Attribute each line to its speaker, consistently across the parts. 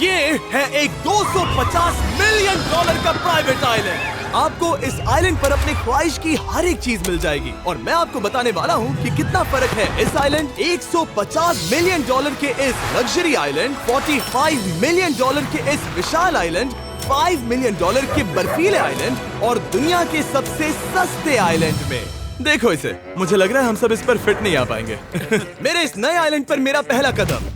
Speaker 1: ये है एक 250 मिलियन डॉलर का प्राइवेट आइलैंड। आपको इस आइलैंड पर अपनी ख्वाहिश की हर एक चीज मिल जाएगी और मैं आपको बताने वाला हूँ कि कितना फर्क है इस आइलैंड 150 मिलियन डॉलर के इस लग्जरी आइलैंड, 45 मिलियन डॉलर के इस विशाल आइलैंड, 5 मिलियन डॉलर के बर्फीले आइलैंड और दुनिया के सबसे सस्ते आइलैंड में। देखो इसे, मुझे लग रहा है हम सब इस पर फिट नहीं आ पाएंगे। मेरे इस नए आइलैंड पर मेरा पहला कदम।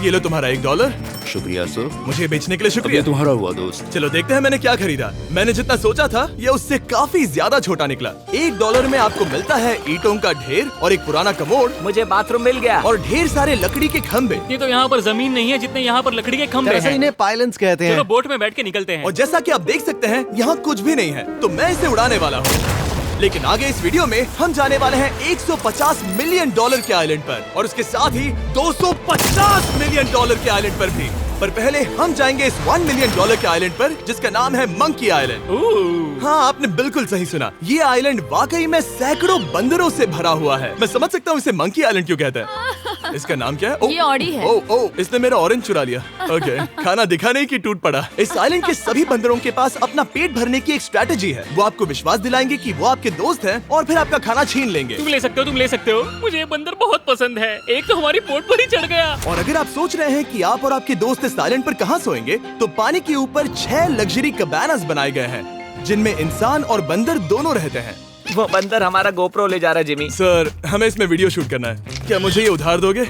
Speaker 1: ये लो तुम्हारा $1।
Speaker 2: शुक्रिया सर।
Speaker 1: मुझे बेचने के लिए शुक्रिया।
Speaker 2: ये तुम्हारा हुआ दोस्त।
Speaker 1: चलो देखते हैं मैंने क्या खरीदा। मैंने जितना सोचा था ये उससे काफी ज्यादा छोटा निकला। $1 में आपको मिलता है ईंटों का ढेर और एक पुराना कमोड।
Speaker 3: मुझे बाथरूम मिल गया
Speaker 1: और ढेर सारे लकड़ी के खंभे।
Speaker 4: ये तो यहाँ पर जमीन नहीं है जितने यहाँ पर लकड़ी के खंभे
Speaker 5: दरअसल
Speaker 4: हैं।
Speaker 5: इन्हें पाइलन्स कहते हैं।
Speaker 4: चलो बोट में बैठ के निकलते हैं।
Speaker 1: और जैसा कि आप देख सकते हैं यहाँ कुछ भी नहीं है, तो मैं इसे उड़ाने वाला हूँ। लेकिन आगे इस वीडियो में हम जाने वाले हैं 150 मिलियन डॉलर के आइलैंड पर और उसके साथ ही 250 मिलियन डॉलर के आइलैंड पर भी। पर पहले हम जाएंगे इस 1 मिलियन डॉलर के आइलैंड पर जिसका नाम है मंकी आइलैंड। हाँ, आपने बिल्कुल सही सुना। ये आइलैंड वाकई में सैकड़ों बंदरों से भरा हुआ है। मैं समझ सकता हूँ इसे मंकी आइलैंड क्यों कहते हैं। इसका नाम क्या है?
Speaker 6: ये ऑडी है।
Speaker 1: ओ, इसने मेरा ऑरेंज चुरा लिया। ओके, खाना दिखा नहीं कि टूट पड़ा। इस आइलैंड के सभी बंदरों के पास अपना पेट भरने की एक स्ट्रैटेजी है। वो आपको विश्वास दिलाएंगे कि वो आपके दोस्त हैं और फिर आपका खाना छीन लेंगे।
Speaker 4: तुम ले सकते हो, तुम ले सकते हो। मुझे ये बंदर बहुत पसंद है। एक तो हमारी बोट पर ही चढ़ गया।
Speaker 1: और अगर आप सोच रहे हैं कि आप और आपके दोस्त इस आइलैंड पर कहाँ सोएंगे, तो पानी के ऊपर 6 लग्जरी कबानास बनाए गए हैं जिनमें इंसान और बंदर दोनों रहते हैं।
Speaker 3: वो बंदर हमारा गोप्रो ले जा रहा है जिमी।
Speaker 1: सर, हमें इसमें वीडियो शूट करना है। क्या मुझे ये उधार दोगे?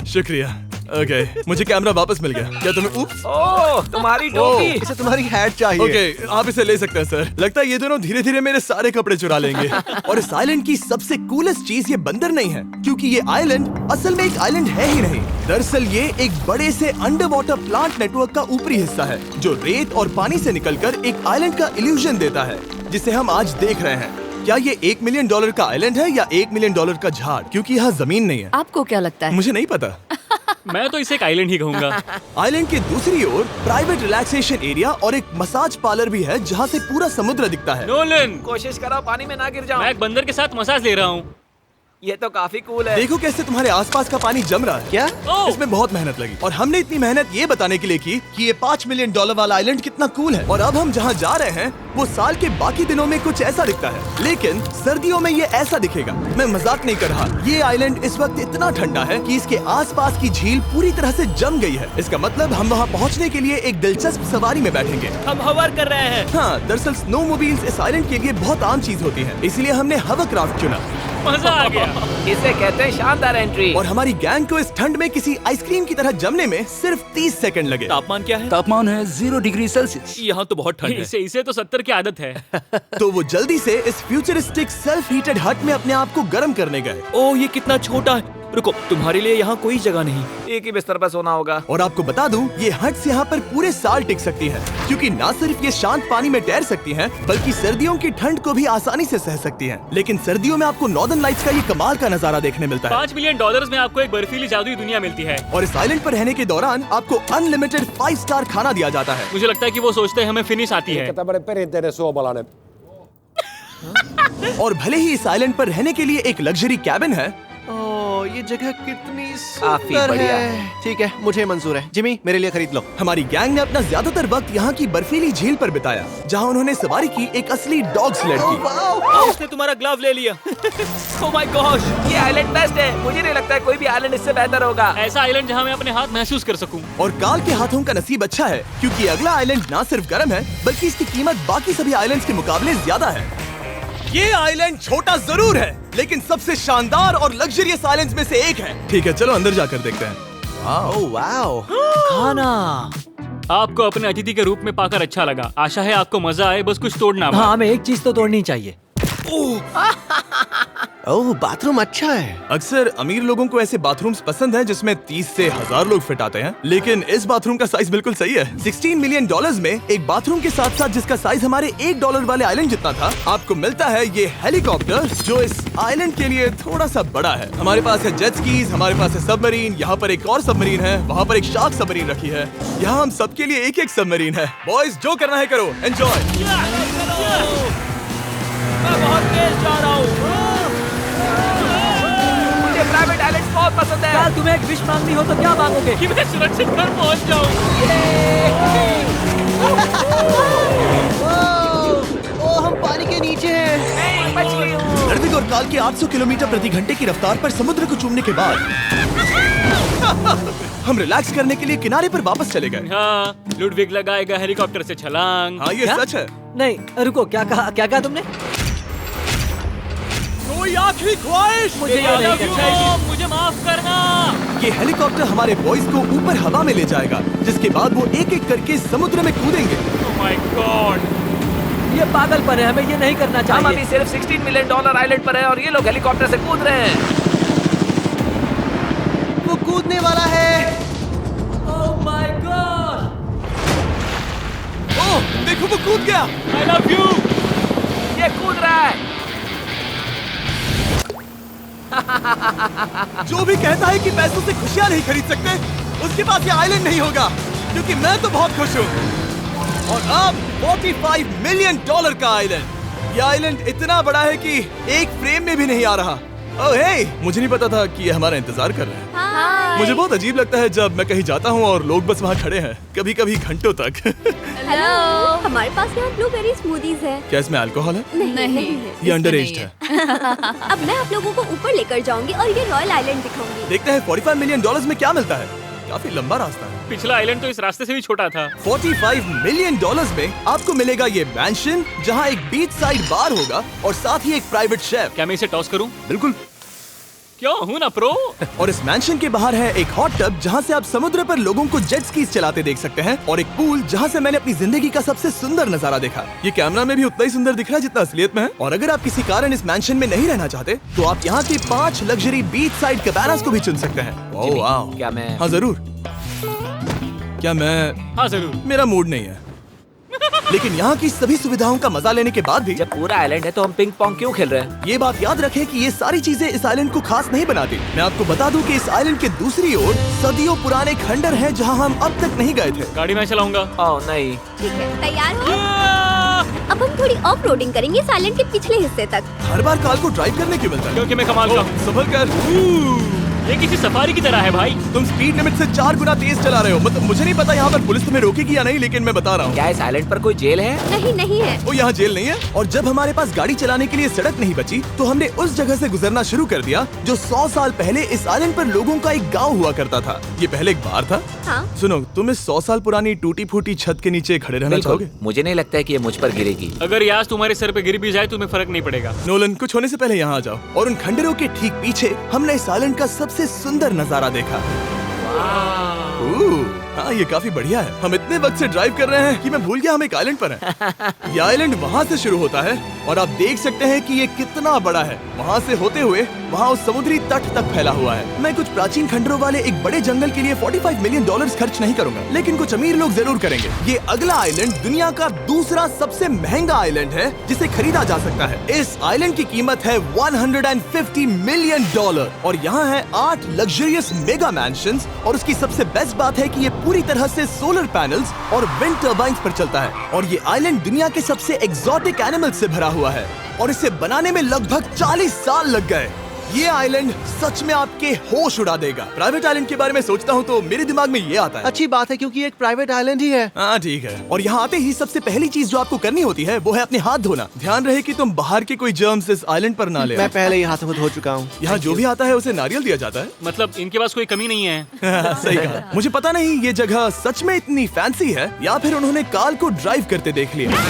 Speaker 1: शुक्रिया। ओके, मुझे कैमरा वापस मिल गया। क्या तुम्हें उप्स?
Speaker 3: ओह, तुम्हारी टोपी।
Speaker 5: इसे तुम्हारी हैट चाहिए।
Speaker 1: ओके, आप इसे ले सकते हैं सर। लगता है ये दोनों धीरे धीरे मेरे सारे कपड़े चुरा लेंगे। और इस आइलैंड की सबसे कूलेस्ट चीज ये बंदर नहीं है, क्योंकि ये आइलैंड असल में एक आइलैंड है ही नहीं। दरअसल ये एक बड़े से अंडर वाटर प्लांट नेटवर्क का ऊपरी हिस्सा है जो रेत और पानी से निकलकर एक आइलैंड का इल्यूजन देता है जिसे हम आज देख रहे हैं। क्या ये $1 मिलियन का आइलैंड है या $1 मिलियन का झाड़? क्योंकि यहाँ जमीन नहीं है।
Speaker 6: आपको क्या लगता है?
Speaker 1: मुझे नहीं पता।
Speaker 4: मैं तो इसे एक आइलैंड ही कहूँगा।
Speaker 1: आइलैंड के दूसरी ओर प्राइवेट रिलैक्सेशन एरिया और एक मसाज पार्लर भी है जहाँ से पूरा समुद्र दिखता है।
Speaker 4: नोलन,
Speaker 3: कोशिश करो पानी में ना गिर जाओ।
Speaker 4: मैं एक बंदर के साथ मसाज ले रहा हूँ।
Speaker 3: ये तो काफी कूल है।
Speaker 1: देखो कैसे तुम्हारे आसपास का पानी जम रहा है।
Speaker 5: क्या?
Speaker 1: इसमें बहुत मेहनत लगी और हमने इतनी मेहनत ये बताने के लिए की कि ये $5 मिलियन वाला आइलैंड कितना कूल है। और अब हम जहाँ जा रहे हैं वो साल के बाकी दिनों में कुछ ऐसा दिखता है, लेकिन सर्दियों में ये ऐसा दिखेगा। मैं मजाक नहीं कर रहा। ये आइलैंड इस वक्त इतना ठंडा है कि इसके आसपास की झील पूरी तरह से जम गई है। इसका मतलब हम वहाँ पहुँचने के लिए एक दिलचस्प सवारी में बैठेंगे।
Speaker 3: हम हवर कर रहे हैं।
Speaker 1: हाँ, दरअसल स्नोमोबाइल्स इस आइलैंड के लिए बहुत आम चीज होती है, इसलिए हमने हवरक्राफ्ट चुना।
Speaker 4: मजा आ गया।
Speaker 3: इसे कहते हैं शानदार एंट्री।
Speaker 1: और हमारी गैंग को इस ठंड में किसी आइसक्रीम की तरह जमने में सिर्फ 30 सेकंड लगे।
Speaker 4: तापमान क्या है?
Speaker 2: तापमान है 0 डिग्री सेल्सियस।
Speaker 4: यहाँ तो बहुत ठंड है। इसे तो 70 की आदत है।
Speaker 1: तो वो जल्दी से इस फ्यूचरिस्टिक सेल्फ हीटेड हट में अपने आप को गर्म करने गए।
Speaker 3: ओह, ये कितना छोटा है। रुको, तुम्हारे लिए यहाँ कोई जगह नहीं। एक ही बिस्तर पर सोना होगा।
Speaker 1: और आपको बता दूं, ये हट्स यहाँ पर पूरे साल टिक सकती हैं, क्योंकि न सिर्फ ये शांत पानी में तैर सकती हैं, बल्कि सर्दियों की ठंड को भी आसानी से सह सकती हैं। लेकिन सर्दियों में आपको नॉर्दर्न लाइट्स का ये कमाल का नजारा देखने मिलता है।
Speaker 4: $5 मिलियन में आपको एक बर्फीली जादुई दुनिया मिलती है।
Speaker 1: और इस आइलैंड पर रहने के दौरान आपको अनलिमिटेड 5 स्टार खाना दिया जाता है।
Speaker 4: मुझे लगता है कि वो सोचते हैं हमें फिनिश आती है।
Speaker 1: और भले ही इस आइलैंड पर रहने के लिए एक लग्जरी कैबिन है,
Speaker 5: ओह, ये जगह कितनी
Speaker 3: काफी
Speaker 5: सुंदर
Speaker 3: बढ़िया
Speaker 5: है। ठीक है, मुझे मंजूर है। जिमी, मेरे लिए खरीद लो।
Speaker 1: हमारी गैंग ने अपना ज्यादातर वक्त यहाँ की बर्फीली झील पर बिताया, जहाँ उन्होंने सवारी की एक असली डॉग स्लेड की।
Speaker 3: उसने तुम्हारा ग्लव ले लिया। ओह माय गॉश, ये आइलैंड बेस्ट है। मुझे नहीं लगता है कोई भी आइलैंड इससे बेहतर होगा।
Speaker 4: ऐसा आइलैंड जहाँ मैं अपने हाथ महसूस कर सकूं।
Speaker 1: और काल के हाथों का नसीब अच्छा है, क्योंकि अगला आइलैंड न सिर्फ गर्म है, बल्कि इसकी कीमत बाकी सभी आइलैंड्स के मुकाबले ज्यादा है। ये आइलैंड छोटा जरूर है, लेकिन सबसे शानदार और लग्जरियस आइलैंड्स में से एक है। ठीक है, चलो अंदर जाकर देखते हैं।
Speaker 5: ओह वाओ,
Speaker 3: खाना।
Speaker 4: आपको अपने अतिथि के रूप में पाकर अच्छा लगा। आशा है आपको मजा आए, बस कुछ तोड़ना मत।
Speaker 3: हाँ, हमें एक चीज तो तोड़नी चाहिए।
Speaker 5: ओह, बाथरूम अच्छा है।
Speaker 1: अक्सर अमीर लोगों को ऐसे बाथरूम्स पसंद हैं जिसमें 30 से 1000 लोग फिट आते हैं, लेकिन इस बाथरूम का साइज बिल्कुल सही है। $16 मिलियन में एक बाथरूम के साथ साथ जिसका साइज हमारे $1 वाले आइलैंड जितना था, आपको मिलता है ये हेलीकॉप्टर, जो इस आइलैंड के लिए थोड़ा सा बड़ा है। हमारे पास है जेट स्कीज, हमारे पास है सबमरीन, यहाँ पर एक और सबमरीन है, वहाँ पर एक शार्क सबमरीन रखी है। यहाँ हम सबके लिए एक एक सबमरीन है। बॉयज, जो करना है करो, एंजॉय।
Speaker 3: मैं बहुत तेज जा रहा हूँ। मुझे प्राइवेट आइलैंड बहुत पसंद है।
Speaker 6: यार तुम्हें एक विश मांगनी हो तो क्या मांगोगे?
Speaker 4: कि मैं सुरक्षित घर पहुंच जाऊं।
Speaker 5: ओ, हम पानी के नीचे हैं।
Speaker 3: नहीं, बच गई हूँ।
Speaker 1: लड़विक और काल के 800 किलोमीटर प्रति घंटे की रफ्तार पर समुद्र को चूमने के बाद हम रिलैक्स करने के लिए किनारे पर वापस चले गए।
Speaker 4: हाँ, लुडविग लगाएगा हेलीकॉप्टर से छलांग।
Speaker 1: हाँ, ये
Speaker 6: क्या?
Speaker 1: सच है।
Speaker 6: नहीं रुको, क्या कहा तुमने?
Speaker 1: कोई आखिरी ख्वाहिश?
Speaker 6: मुझे ये नहीं करना है।
Speaker 4: मुझे माफ करना।
Speaker 1: ये हेलीकॉप्टर हमारे बॉयज को ऊपर हवा में ले जाएगा, जिसके बाद वो एक एक करके समुद्र में कूदेंगे।
Speaker 4: ओह माय गॉड।
Speaker 6: ये पागलपन है, हमें ये नहीं करना
Speaker 3: हम अभी
Speaker 6: चाहिए।
Speaker 3: सिर्फ $16 मिलियन आइलैंड पर है और ये लोग हेलीकॉप्टर से कूद रहे हैं।
Speaker 5: वो कूदने वाला है।
Speaker 6: Oh my God.
Speaker 1: ओह, देखो वो कूद गया।
Speaker 4: I love you.
Speaker 3: ये कूद रहा है।
Speaker 1: जो भी कहता है कि पैसों से खुशियां नहीं खरीद सकते, उसके पास ये आइलैंड नहीं होगा, क्योंकि मैं तो बहुत खुश हूँ। और अब $45 मिलियन का आइलैंड। ये आइलैंड इतना बड़ा है कि एक फ्रेम में भी नहीं आ रहा। ओह हे, मुझे नहीं पता था कि ये हमारा इंतजार कर रहे हैं। मुझे बहुत अजीब लगता है जब मैं कहीं जाता हूँ और लोग बस वहाँ खड़े हैं, कभी कभी घंटों तक।
Speaker 7: हेलो, हमारे पास यहाँ ब्लूबेरी स्मूदीज है।
Speaker 1: क्या इसमें अल्कोहल है?
Speaker 7: नहीं
Speaker 1: ये अंडरएज्ड है।
Speaker 7: अब मैं आप लोगों को ऊपर लेकर जाऊंगी और ये रॉयल आइलैंड दिखाऊंगी।
Speaker 1: देखते हैं $45 मिलियन में क्या मिलता है। काफी लंबा रास्ता है।
Speaker 4: पिछला आइलैंड तो इस रास्ते से भी छोटा था।
Speaker 1: $45 मिलियन में आपको मिलेगा ये मैंशन, जहाँ एक बीच साइड बार होगा और साथ ही एक प्राइवेट शेफ।
Speaker 4: क्या मैं इसे टॉस करूं?
Speaker 1: बिल्कुल।
Speaker 4: क्यों हूं ना प्रो।
Speaker 1: और इस मैंशन के बाहर है एक हॉट टब, जहाँ से आप समुद्र पर लोगों को जेट स्कीज चलाते देख सकते हैं, और एक पूल जहाँ से मैंने अपनी जिंदगी का सबसे सुंदर नजारा देखा। ये कैमरा में भी उतना ही सुंदर दिख रहा है जितना असलियत में है। और अगर आप किसी कारण इस मैंशन में नहीं रहना चाहते, तो आप यहाँ की 5 लग्जरी बीच साइड कैबानास को भी चुन सकते हैं। ओह वाह।
Speaker 3: क्या मैं
Speaker 1: हाँ जरूर। क्या मैं?
Speaker 4: हाँ जरूर।
Speaker 1: मेरा मूड नहीं है। लेकिन यहाँ की सभी सुविधाओं का मजा लेने के बाद भी
Speaker 3: जब पूरा आइलैंड है तो हम पिंग पोंग क्यों खेल रहे हैं?
Speaker 1: ये बात याद रखें कि ये सारी चीजें इस आइलैंड को खास नहीं बनाती। मैं आपको बता दूं कि इस आइलैंड के दूसरी ओर सदियों पुराने खंडर हैं, जहां हम अब तक नहीं गए थे।
Speaker 4: गाड़ी मैं चलाऊंगा।
Speaker 3: ओह नहीं।
Speaker 7: ठीक है, तैयार हो? अब हम थोड़ी ऑफ रोडिंग करेंगे इस आइलैंड के पिछले हिस्से तक।
Speaker 1: हर बार कार को ड्राइव करने क्यों मिलता है?
Speaker 4: क्योंकि मैं कमाल का हूं।
Speaker 1: संभल कर।
Speaker 4: ये किसी सफारी की तरह है भाई।
Speaker 1: तुम स्पीड लिमिट से 4 गुना तेज चला रहे हो। मतलब मुझे नहीं पता यहाँ पर पुलिस तुम्हें रोकेगी या नहीं, लेकिन मैं बता रहा हूँ।
Speaker 3: क्या इस आइलैंड पर कोई जेल है?
Speaker 7: नहीं है।
Speaker 1: वो यहाँ जेल नहीं है। और जब हमारे पास गाड़ी चलाने के लिए सड़क नहीं बची, तो हमने उस जगह से गुजरना शुरू कर दिया जो 100 साल पहले इस आइलैंड पर लोगों का एक गाँव हुआ करता था। ये पहले एक बार था।
Speaker 7: हाँ?
Speaker 1: सुनो, तुम इस 100 साल पुरानी टूटी फूटी छत के नीचे खड़े रहना
Speaker 3: बिल्कुल।
Speaker 1: चाहोगे?
Speaker 3: मुझे नहीं लगता है कि ये मुझ पर गिरेगी।
Speaker 4: अगर ये आज तुम्हारे सर पे गिर भी जाए तुम्हें फर्क नहीं पड़ेगा।
Speaker 1: नोलन, कुछ होने से पहले यहाँ आ जाओ। और उन खंडरों के ठीक पीछे हमने इस आइलैंड का सबसे सुंदर नजारा देखा। हाँ, ये काफी बढ़िया है। हम इतने वक्त से ड्राइव कर रहे हैं कि मैं भूल गया हम एक आइलैंड पर हैं। ये आइलैंड वहाँ से शुरू होता है और आप देख सकते हैं कि ये कितना बड़ा है। वहाँ से होते हुए वहाँ उस समुद्री तट तक फैला हुआ है। मैं कुछ प्राचीन खंडरों वाले एक बड़े जंगल के लिए $45 मिलियन खर्च नहीं करूंगा, लेकिन कुछ अमीर लोग जरूर करेंगे। ये अगला आइलैंड दुनिया का दूसरा सबसे महंगा आइलैंड है जिसे खरीदा जा सकता है। इस आइलैंड की कीमत है $150 मिलियन और यहाँ है 8 लग्जरियस मेगा मैंशंस। और उसकी सबसे बेस्ट बात है कि ये पूरी तरह से सोलर पैनल्स और विंड टर्बाइन्स पर चलता है। और ये आइलैंड दुनिया के सबसे एक्सोटिक एनिमल्स से भरा हुआ है और इसे बनाने में लगभग 40 साल लग गए। ये आइलैंड सच में आपके होश उड़ा देगा। प्राइवेट आइलैंड के बारे में सोचता हूँ तो मेरे दिमाग में ये आता है।
Speaker 5: अच्छी बात है, क्योंकि एक प्राइवेट आइलैंड ही है।
Speaker 1: हाँ ठीक है। और यहाँ आते ही सबसे पहली चीज जो आपको करनी होती है वो है अपने हाथ धोना। ध्यान रहे कि तुम बाहर के कोई जर्म्स इस आइलैंड पर ना ले।
Speaker 5: मैं पहले ही हाथों को धो चुका हूँ।
Speaker 1: यहाँ जो भी आता है उसे नारियल दिया जाता है।
Speaker 4: मतलब इनके पास कोई कमी नहीं है।
Speaker 1: सही कहा। मुझे पता नहीं ये जगह सच में इतनी फैंसी है या फिर उन्होंने कार को ड्राइव करते देख लिया,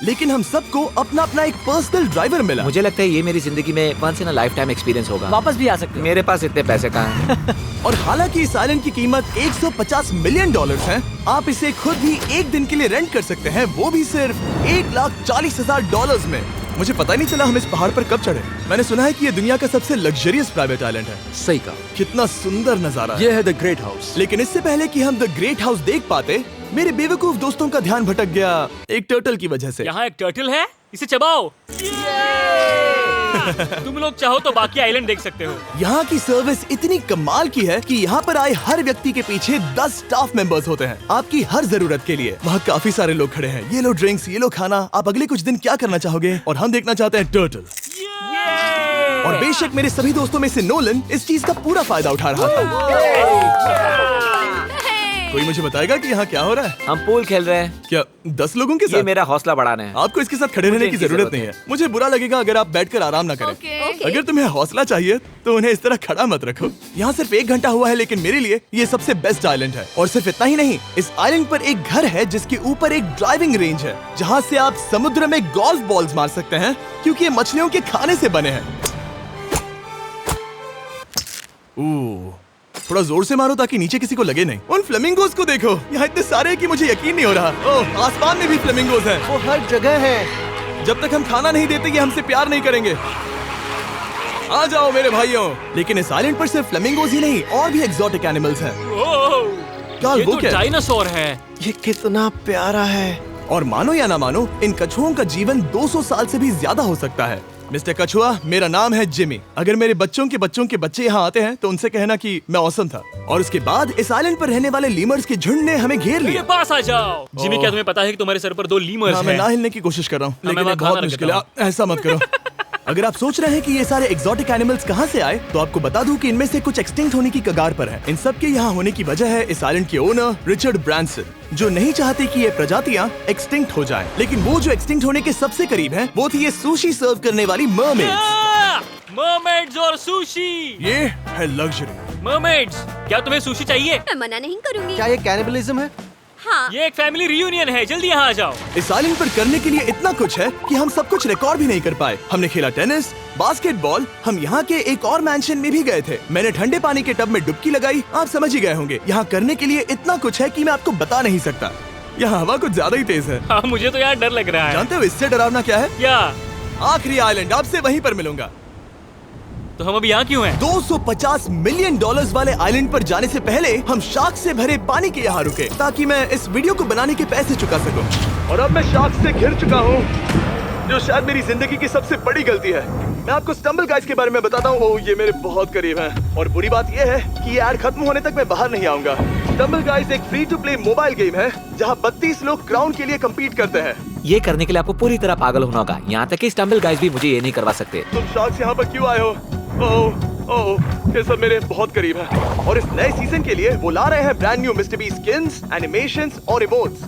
Speaker 1: लेकिन हम सबको अपना अपना एक पर्सनल ड्राइवर मिला।
Speaker 3: मुझे लगता है ये मेरी जिंदगी में once in a lifetime experience होगा।
Speaker 6: वापस भी आ सकते हो।
Speaker 3: मेरे पास इतने पैसे कहाँ हैं?
Speaker 1: और हालांकि इस आइलैंड की कीमत $150 मिलियन है, आप इसे खुद भी एक दिन के लिए रेंट कर सकते हैं, वो भी सिर्फ $1,40,000 में। मुझे पता ही नहीं चला हम इस पहाड़ पर कब चढ़े। मैंने सुना है कि ये दुनिया का सबसे लग्जरियस प्राइवेट आइलैंड है।
Speaker 5: सही कहा।
Speaker 1: कितना सुंदर नजारा है।
Speaker 5: ये है द ग्रेट हाउस।
Speaker 1: लेकिन इससे पहले कि हम द ग्रेट हाउस देख पाते, मेरे बेवकूफ दोस्तों का ध्यान भटक गया एक टर्टल की वजह से।
Speaker 4: यहाँ एक टर्टल है, इसे चबाओ। तुम लोग चाहो तो बाकी आइलैंड देख सकते हो।
Speaker 1: यहाँ की सर्विस इतनी कमाल की है कि यहाँ पर आए हर व्यक्ति के पीछे 10 स्टाफ मेंबर्स होते हैं आपकी हर जरूरत के लिए। वहाँ काफी सारे लोग खड़े हैं। ये लो ड्रिंक्स, ये लो खाना। आप अगले कुछ दिन क्या करना चाहोगे? और हम देखना चाहते हैं टर्टल। और बेशक मेरे सभी दोस्तों में से नोलन इस चीज का पूरा फायदा उठा रहा था। कोई मुझे बताएगा कि यहाँ क्या हो रहा है?
Speaker 3: हम पूल खेल रहे हैं।
Speaker 1: क्या 10 लोगों के
Speaker 3: ये
Speaker 1: साथ?
Speaker 3: मेरा हौसला बढ़ाना है।
Speaker 1: आपको इसके साथ खड़े रहने की
Speaker 3: इनकी
Speaker 1: जरूरत नहीं है। मुझे बुरा लगेगा अगर आप बैठकर आराम ना करें। अगर तुम्हें हौसला चाहिए तो उन्हें इस तरह खड़ा मत रखो। यहाँ सिर्फ 1 घंटा हुआ है, लेकिन मेरे लिए ये सबसे बेस्ट आइलैंड है। और सिर्फ इतना ही नहीं, इस आइलैंड पर एक घर है जिसके ऊपर एक ड्राइविंग रेंज है, जहाँ से आप समुद्र में गोल्फ बॉल्स मार सकते हैं, क्योंकि ये मछलियों के खाने से बने हैं। थोड़ा जोर से मारो ताकि नीचे किसी को लगे नहीं। उन फ्लेमिंगोज को देखो, यहाँ इतने सारे हैं कि मुझे यकीन नहीं हो रहा। ओह, आसमान में भी फ्लेमिंगोज हैं।
Speaker 5: वो हर जगह है।
Speaker 1: जब तक हम खाना नहीं देते ये हमसे प्यार नहीं करेंगे। आ जाओ मेरे भाइयों। लेकिन इस आइलैंड पर सिर्फ फ्लेमिंगोज ही नहीं, और भी एक्सोटिक एनिमल्स हैं।
Speaker 4: ये
Speaker 1: वो
Speaker 4: तो
Speaker 1: क्या है?
Speaker 4: डायनासोर है।
Speaker 5: ये कितना प्यारा है।
Speaker 1: और मानो या ना मानो, इन कछुओं का जीवन 200 साल से भी ज्यादा हो सकता है। मिस्टर कछुआ, मेरा नाम है जिमी। अगर मेरे बच्चों के बच्चे यहाँ आते हैं तो उनसे कहना कि मैं औसम था। और उसके बाद इस आइलैंड पर रहने वाले लीमर्स के झुंड ने हमें घेर
Speaker 4: मेरे
Speaker 1: लिया।
Speaker 4: पास आ जाओ। जिमी, क्या तुम्हें पता है कि तुम्हारे सर पर 2 लीमर्स
Speaker 1: हाँ, मैं
Speaker 4: हैं?
Speaker 1: ना हिलने की कोशिश कर रहा हूँ,
Speaker 4: मैं
Speaker 1: लेकिन ये
Speaker 4: वहाँ
Speaker 1: बहुत
Speaker 4: खाना
Speaker 1: मुश्किल है।
Speaker 4: रखता
Speaker 1: ऐसा मत करो। अगर आप सोच रहे हैं कि ये सारे एक्सोटिक एनिमल्स कहाँ से आए, तो आपको बता दूं कि इनमें से कुछ एक्सटिंक्ट होने की कगार पर हैं। इन सब के यहाँ होने की वजह है इस आइलैंड के ओनर रिचर्ड ब्रांसन, जो नहीं चाहते कि ये प्रजातियाँ एक्सटिंक्ट हो जाएं। लेकिन वो जो एक्सटिंक्ट होने के सबसे करीब हैं, वो थी ये सुशी सर्व करने वाली मरमेड्स।
Speaker 4: मरमेड्स और सुशी।
Speaker 1: ये है लग्जरी।
Speaker 4: मरमेड्स, क्या तुम्हें सुशी चाहिए?
Speaker 7: मैं मना नहीं करूंगी।
Speaker 5: क्या ये कैनिबलिज्म है?
Speaker 7: हाँ।
Speaker 4: ये एक फैमिली रियूनियन है, जल्दी यहाँ आ जाओ।
Speaker 1: इस आइलैंड पर करने के लिए इतना कुछ है कि हम सब कुछ रिकॉर्ड भी नहीं कर पाए। हमने खेला टेनिस, बास्केटबॉल, हम यहाँ के एक और मैंशन में भी गए थे। मैंने ठंडे पानी के टब में डुबकी लगाई। आप समझ ही गए होंगे, यहाँ करने के लिए इतना कुछ है कि मैं आपको बता नहीं सकता। यहाँ हवा कुछ ज्यादा ही तेज है।
Speaker 4: हाँ, मुझे तो यार डर लग रहा है।
Speaker 1: जानते हो इससे डरावना क्या है?
Speaker 4: क्या?
Speaker 1: आखिरी आइलैंड, आपसे वहीं पर मिलूंगा।
Speaker 4: तो हम अभी यहाँ क्यों हैं?
Speaker 1: 250 मिलियन डॉलर्स वाले आइलैंड पर जाने से पहले हम शार्क से भरे पानी के यहाँ रुके, ताकि मैं इस वीडियो को बनाने के पैसे चुका सकूं। और अब मैं शार्क से घिर चुका हूँ, जो शायद मेरी जिंदगी की सबसे बड़ी गलती है। मैं आपको स्टम्बल गाइज के बारे में बताता हूँ। ओह, ये मेरे बहुत करीब हैं। और बुरी बात ये है कि ये ऐड खत्म होने तक मैं बाहर नहीं आऊंगा। स्टम्बल गाइज एक free to play mobile game है, जहाँ 32 लोग क्राउन के लिए कम्पीट करते हैं।
Speaker 3: ये करने के लिए आपको पूरी तरह पागल होना होगा। यहाँ तक कि स्टम्बल गाइज भी मुझे ये नहीं करवा सकते।
Speaker 1: तुम शार्क्स यहाँ पर क्यों आए हो? ओह, ये सब मेरे बहुत करीब है। और इस नए सीजन के लिए वो ला रहे हैं brand new mister beast skins, animations और इमोट्स।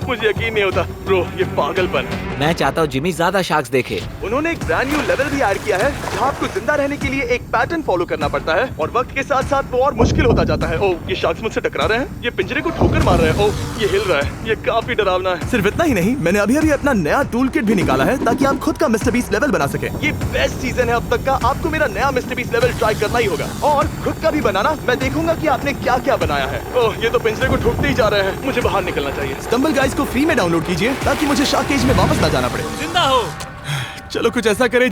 Speaker 1: मुझे यकीन नहीं होता ब्रो, ये पागलपन।
Speaker 3: मैं चाहता हूँ जिमी ज्यादा शार्क्स देखे।
Speaker 1: उन्होंने एक ब्रांड न्यू लेवल भी ऐड किया है, जहाँ आपको जिंदा रहने के लिए एक पैटर्न फॉलो करना पड़ता है, और वक्त के साथ साथ वो और मुश्किल होता जाता है। ओह, ये शार्क्स मुझसे टकरा रहे हैं, ये पिंजरे को ठोकर मार रहे हैं। ओह, ये हिल रहा है, ये काफी डरावना है। सिर्फ इतना ही नहीं, मैंने अभी अभी अपना नया टूल किट भी निकाला है, ताकि आप खुद का मिस्टर बीस्ट लेवल बना सके। ये बेस्ट सीजन है अब तक का। आपको मेरा नया मिस्टर बीस्ट लेवल ट्राई करना ही होगा, और खुद का भी बनाना। मैं देखूंगा कि आपने क्या क्या बनाया है। ओह, ये तो पिंजरे को ठोकते ही जा रहे हैं। मुझे बाहर निकलना चाहिए। स्टम्बल गाइज को फ्री में डाउनलोड कीजिए, ताकि मुझे शार्क केज में वापस ना जाना पड़े।
Speaker 4: जिंदा हो।
Speaker 1: चलो कुछ ऐसा करें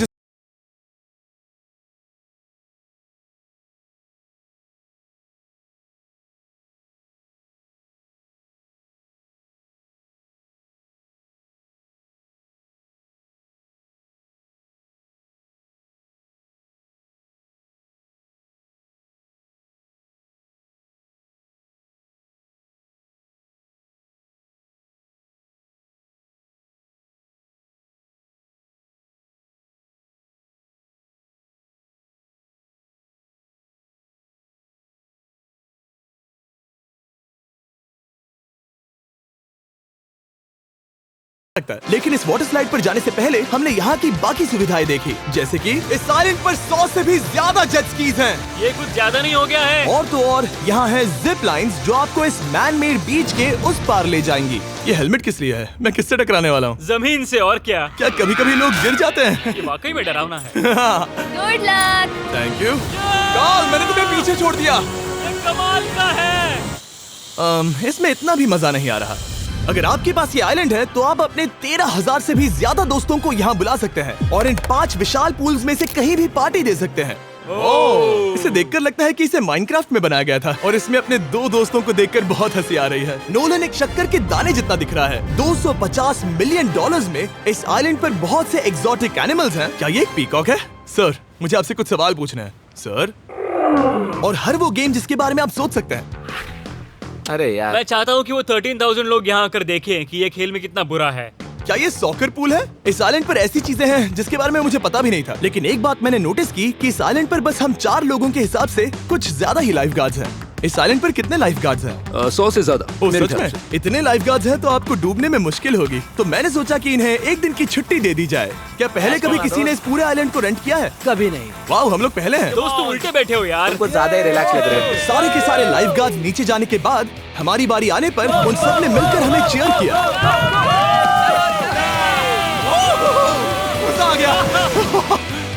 Speaker 1: लगता है। लेकिन इस वाटर स्लाइड पर जाने से पहले हमने यहाँ की बाकी सुविधाएं देखी, जैसे कि इस आइलैंड पर 100 से भी ज्यादा जेट स्कीज हैं।
Speaker 4: ये कुछ ज्यादा नहीं हो गया है?
Speaker 1: और तो और यहाँ है जिप लाइन्स, जो आपको इस मैन मेड बीच के उस पार ले जाएंगी। ये हेलमेट किस लिए है? मैं किससे टकराने वाला हूँ?
Speaker 4: जमीन से। और क्या?
Speaker 1: क्या कभी कभी लोग गिर जाते हैं?
Speaker 4: ये वाकई में डरावना है।
Speaker 7: Good luck.
Speaker 1: Thank you. Carl, मैंने तुम्हें पीछे छोड़ दिया।
Speaker 4: ये कमाल का है।
Speaker 1: इसमें इतना भी मजा नहीं आ रहा। अगर आपके पास ये आइलैंड है तो आप अपने 13,000 से भी ज्यादा दोस्तों को यहाँ बुला सकते हैं, और इन 5 विशाल पूल्स में से कहीं भी पार्टी दे सकते हैं। ओह, इसे देखकर लगता है कि इसे माइनक्राफ्ट में बनाया गया था, और इसमें अपने 2 दोस्तों को देखकर बहुत हंसी आ रही है। नोलन एक शक्कर के दाने जितना दिख रहा है। 250 मिलियन डॉलर्स में इस आइलैंड पर बहुत से एक्सोटिक एनिमल्स हैं। क्या ये एक पीकॉक है? सर, मुझे आपसे कुछ सवाल पूछना है सर। और हर वो गेम जिसके बारे में आप सोच सकते हैं।
Speaker 3: अरे यार,
Speaker 4: मैं चाहता हूँ कि वो 13,000 लोग यहाँ आकर देखें कि ये खेल में कितना बुरा है।
Speaker 1: क्या ये सॉकर पूल है? इस आइलैंड पर ऐसी चीजें हैं जिसके बारे में मुझे पता भी नहीं था, लेकिन एक बात मैंने नोटिस की कि इस आइलैंड पर बस हम 4 लोगों के हिसाब से कुछ ज्यादा ही लाइफ गार्ड्स हैं। इस आइलैंड पर कितने लाइफ गार्ड्स हैं?
Speaker 2: 100 से ज्यादा
Speaker 1: ओ,
Speaker 2: मेरे
Speaker 1: सच
Speaker 2: ख्याल
Speaker 1: में?
Speaker 2: से।
Speaker 1: इतने लाइफ गार्ड्स हैं तो आपको डूबने में मुश्किल होगी। तो मैंने सोचा कि इन्हें एक दिन की छुट्टी दे दी जाए। क्या पहले कभी किसी ने इस पूरे आइलैंड को रेंट किया है?
Speaker 6: कभी नहीं।
Speaker 1: वाह, हम लोग पहले हैं।
Speaker 4: दोस्त तुम उल्टे बैठे हो यार।
Speaker 3: कुछ ज्यादा ही रिलैक्स लग रहे हैं।
Speaker 1: सारे के सारे लाइफ गार्ड्स नीचे जाने के बाद हमारी बारी आने पर उन सब ने मिलकर हमें चीयर किया। मजा आ गया।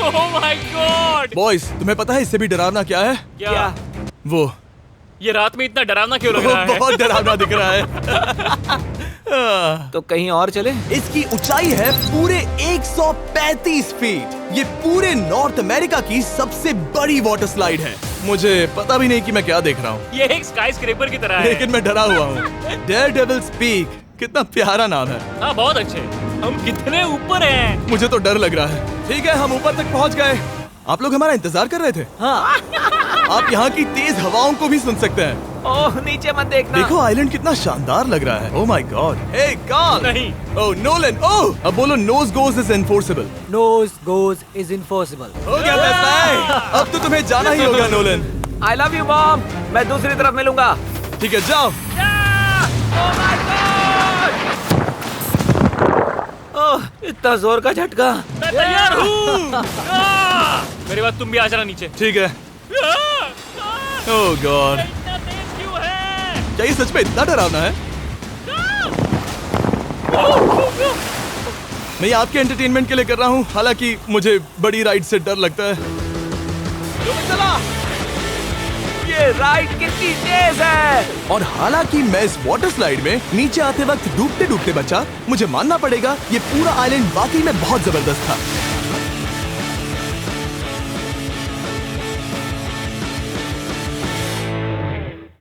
Speaker 4: ओह माय गॉड।
Speaker 1: बॉयज, तुम्हें पता है इससे भी डरावना क्या है?
Speaker 4: क्या?
Speaker 1: वो
Speaker 4: ये रात में इतना डरावना क्यों लग रहा है?
Speaker 1: बहुत डरावना दिख रहा है।
Speaker 3: तो कहीं और चले?
Speaker 1: इसकी ऊंचाई है पूरे 135 फीट। ये पूरे नॉर्थ अमेरिका की सबसे बड़ी वाटर स्लाइड है। मुझे पता भी नहीं कि मैं क्या देख रहा हूँ,
Speaker 4: ये एक स्काई स्क्रेपर की तरह है।
Speaker 1: लेकिन मैं डरा हुआ हूँ। डेयरडेविल्स पीक, कितना प्यारा नाम है।
Speaker 4: हाँ बहुत अच्छे। हम कितने ऊपर हैं?
Speaker 1: मुझे तो डर लग रहा है। ठीक है, हम ऊपर तक पहुँच गए। आप लोग हमारा इंतजार कर रहे थे।
Speaker 6: हाँ।
Speaker 1: आप यहाँ की तेज हवाओं को भी सुन सकते हैं।
Speaker 3: ओह नीचे मत देखना।
Speaker 1: देखो आइलैंड कितना शानदार लग रहा है। Oh my god. Hey Carl.
Speaker 4: नहीं।
Speaker 1: Oh Nolan. ओह, अब बोलो nose goes is enforceable.
Speaker 6: Nose goes is enforceable.
Speaker 1: हो गया फैसला है। अब तो तुम्हें जाना ही होगा Nolan.
Speaker 3: I love you mom. मैं दूसरी तरफ मिलूंगा।
Speaker 1: ठीक है, जाओ।
Speaker 3: ओह इतना जोर का झटका।
Speaker 4: मैं तैयार हूँ। मेरे बाद तुम भी आ जाना नीचे।
Speaker 1: ठीक है। ओह गॉड,
Speaker 4: इतना तेज क्यों है?
Speaker 1: क्या ये सच में इतना डरावना है? मैं ये आपके एंटरटेनमेंट के लिए कर रहा हूँ, हालांकि मुझे बड़ी राइड से डर लगता है। चला।
Speaker 3: ये राइड कितनी तेज है।
Speaker 1: और हालांकि मैं इस वाटर स्लाइड में नीचे आते वक्त डूबते डूबते बचा, मुझे मानना पड़ेगा ये पूरा आइलैंड वाकई में बहुत जबरदस्त था।